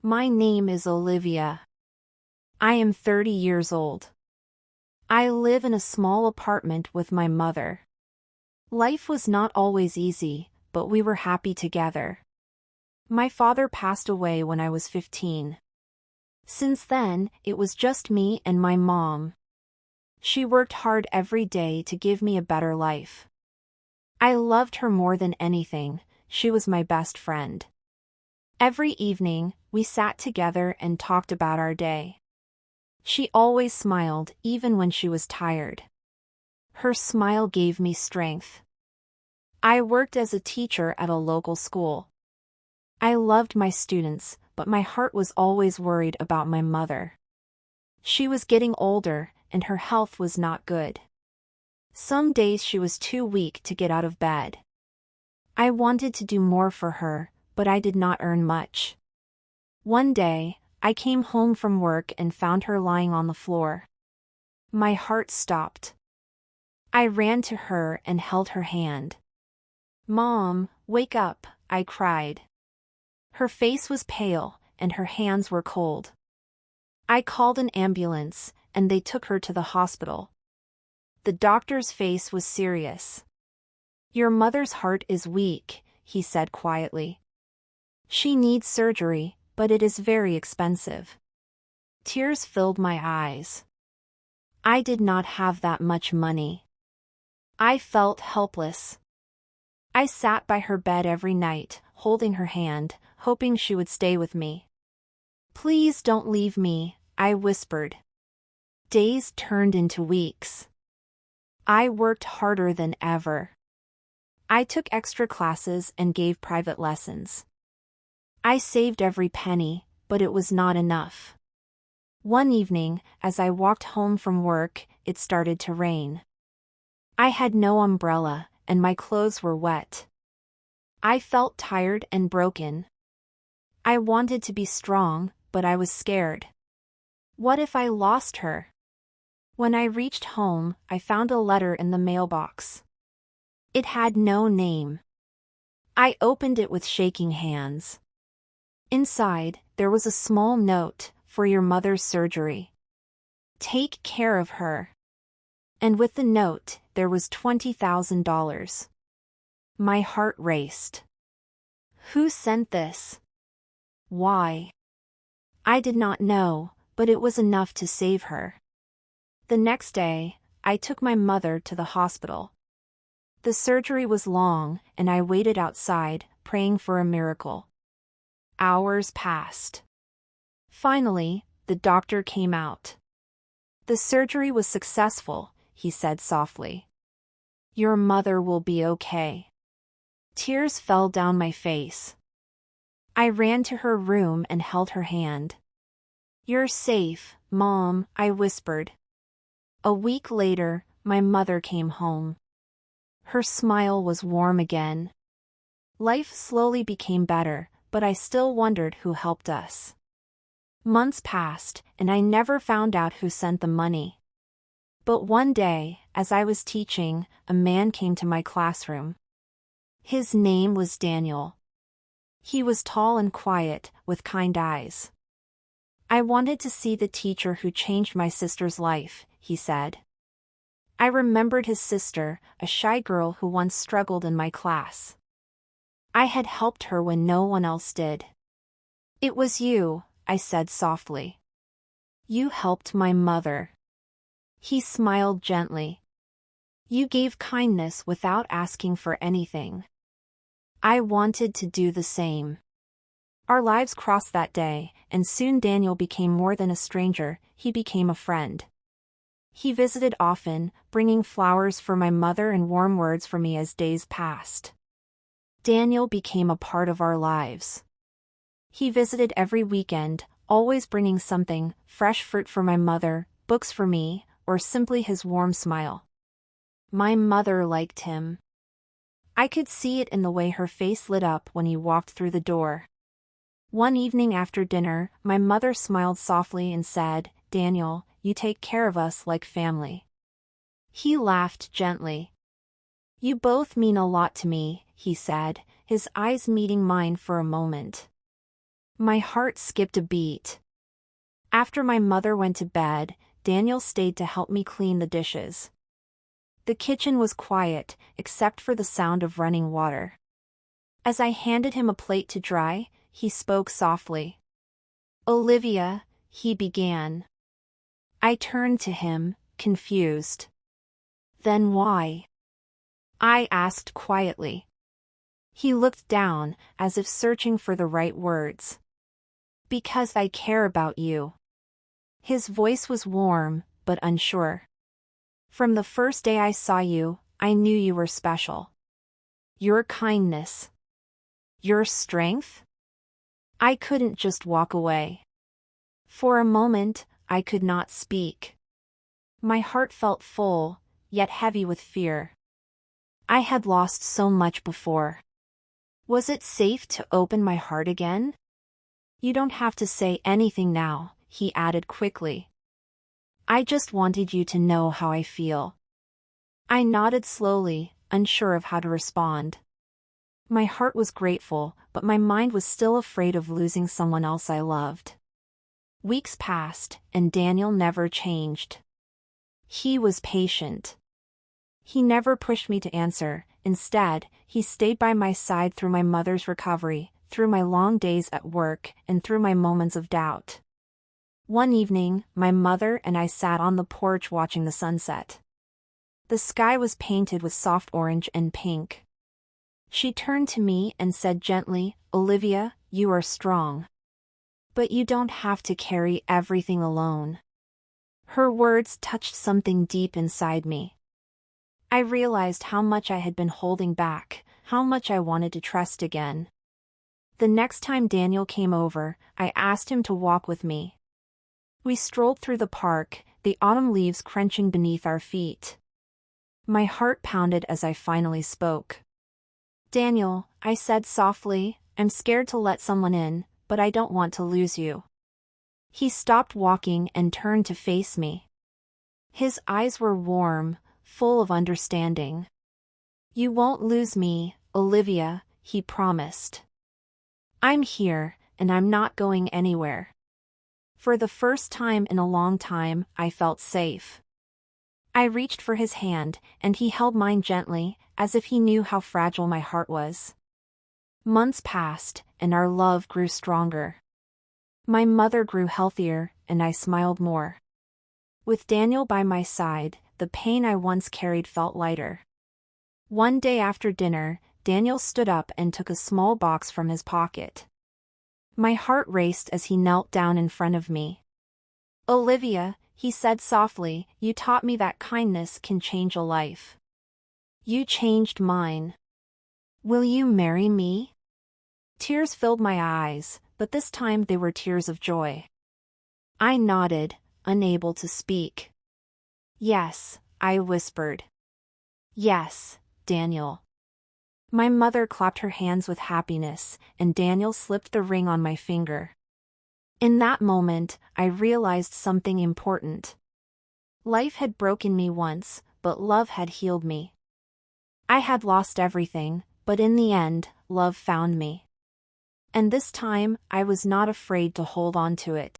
My name is Olivia. I am 30 years old. I live in a small apartment with my mother. Life was not always easy, but we were happy together. My father passed away when I was 15. Since then, it was just me and my mom. She worked hard every day to give me a better life. I loved her more than anything. She was my best friend. Every evening, we sat together and talked about our day. She always smiled even when she was tired. Her smile gave me strength. I worked as a teacher at a local school. I loved my students, but my heart was always worried about my mother. She was getting older, and her health was not good. Some days she was too weak to get out of bed. I wanted to do more for her, but I did not earn much. One day, I came home from work and found her lying on the floor. My heart stopped. I ran to her and held her hand. "Mom, wake up," I cried. Her face was pale, and her hands were cold. I called an ambulance, and they took her to the hospital. The doctor's face was serious. "Your mother's heart is weak," he said quietly. "She needs surgery, but it is very expensive." Tears filled my eyes. I did not have that much money. I felt helpless. I sat by her bed every night, holding her hand, hoping she would stay with me. "Please don't leave me," I whispered. Days turned into weeks. I worked harder than ever. I took extra classes and gave private lessons. I saved every penny, but it was not enough. One evening, as I walked home from work, it started to rain. I had no umbrella, and my clothes were wet. I felt tired and broken. I wanted to be strong, but I was scared. What if I lost her? When I reached home, I found a letter in the mailbox. It had no name. I opened it with shaking hands. Inside, there was a small note, "For your mother's surgery. Take care of her." And with the note, there was $20,000. My heart raced. Who sent this? Why? I did not know, but it was enough to save her. The next day, I took my mother to the hospital. The surgery was long, and I waited outside, praying for a miracle. Hours passed. Finally, the doctor came out. "The surgery was successful," he said softly. "Your mother will be okay." Tears fell down my face. I ran to her room and held her hand. "You're safe, Mom," I whispered. A week later, my mother came home. Her smile was warm again. Life slowly became better, but I still wondered who helped us. Months passed, and I never found out who sent the money. But one day, as I was teaching, a man came to my classroom. His name was Daniel. He was tall and quiet, with kind eyes. "I wanted to see the teacher who changed my sister's life," he said. I remembered his sister, a shy girl who once struggled in my class. I had helped her when no one else did. "It was you," I said softly. "You helped my mother." He smiled gently. "You gave kindness without asking for anything." I wanted to do the same. Our lives crossed that day, and soon Daniel became more than a stranger, he became a friend. He visited often, bringing flowers for my mother and warm words for me as days passed. Daniel became a part of our lives. He visited every weekend, always bringing something, fresh fruit for my mother, books for me, or simply his warm smile. My mother liked him. I could see it in the way her face lit up when he walked through the door. One evening after dinner, my mother smiled softly and said, "Daniel, you take care of us like family." He laughed gently. "You both mean a lot to me," he said, his eyes meeting mine for a moment. My heart skipped a beat. After my mother went to bed, Daniel stayed to help me clean the dishes. The kitchen was quiet, except for the sound of running water. As I handed him a plate to dry, he spoke softly. "Olivia," he began. I turned to him, confused. "Then why?" I asked quietly. He looked down, as if searching for the right words. "Because I care about you." His voice was warm, but unsure. "From the first day I saw you, I knew you were special. Your kindness. Your strength." I couldn't just walk away. For a moment, I could not speak. My heart felt full, yet heavy with fear. I had lost so much before. Was it safe to open my heart again? "You don't have to say anything now," he added quickly. "I just wanted you to know how I feel." I nodded slowly, unsure of how to respond. My heart was grateful, but my mind was still afraid of losing someone else I loved. Weeks passed, and Daniel never changed. He was patient. He never pushed me to answer. Instead, he stayed by my side through my mother's recovery, through my long days at work, and through my moments of doubt. One evening, my mother and I sat on the porch watching the sunset. The sky was painted with soft orange and pink. She turned to me and said gently, "Olivia, you are strong. But you don't have to carry everything alone." Her words touched something deep inside me. I realized how much I had been holding back, how much I wanted to trust again. The next time Daniel came over, I asked him to walk with me. We strolled through the park, the autumn leaves crunching beneath our feet. My heart pounded as I finally spoke. "Daniel," I said softly, "I'm scared to let someone in, but I don't want to lose you." He stopped walking and turned to face me. His eyes were warm, full of understanding. "You won't lose me, Olivia," he promised. "I'm here, and I'm not going anywhere." For the first time in a long time, I felt safe. I reached for his hand, and he held mine gently, as if he knew how fragile my heart was. Months passed, and our love grew stronger. My mother grew healthier, and I smiled more. With Daniel by my side, the pain I once carried felt lighter. One day after dinner, Daniel stood up and took a small box from his pocket. My heart raced as he knelt down in front of me. "Olivia," he said softly, "you taught me that kindness can change a life. You changed mine. Will you marry me?" Tears filled my eyes, but this time they were tears of joy. I nodded, unable to speak. "Yes," I whispered. "Yes, Daniel." My mother clapped her hands with happiness, and Daniel slipped the ring on my finger. In that moment, I realized something important. Life had broken me once, but love had healed me. I had lost everything, but in the end, love found me. And this time, I was not afraid to hold on to it.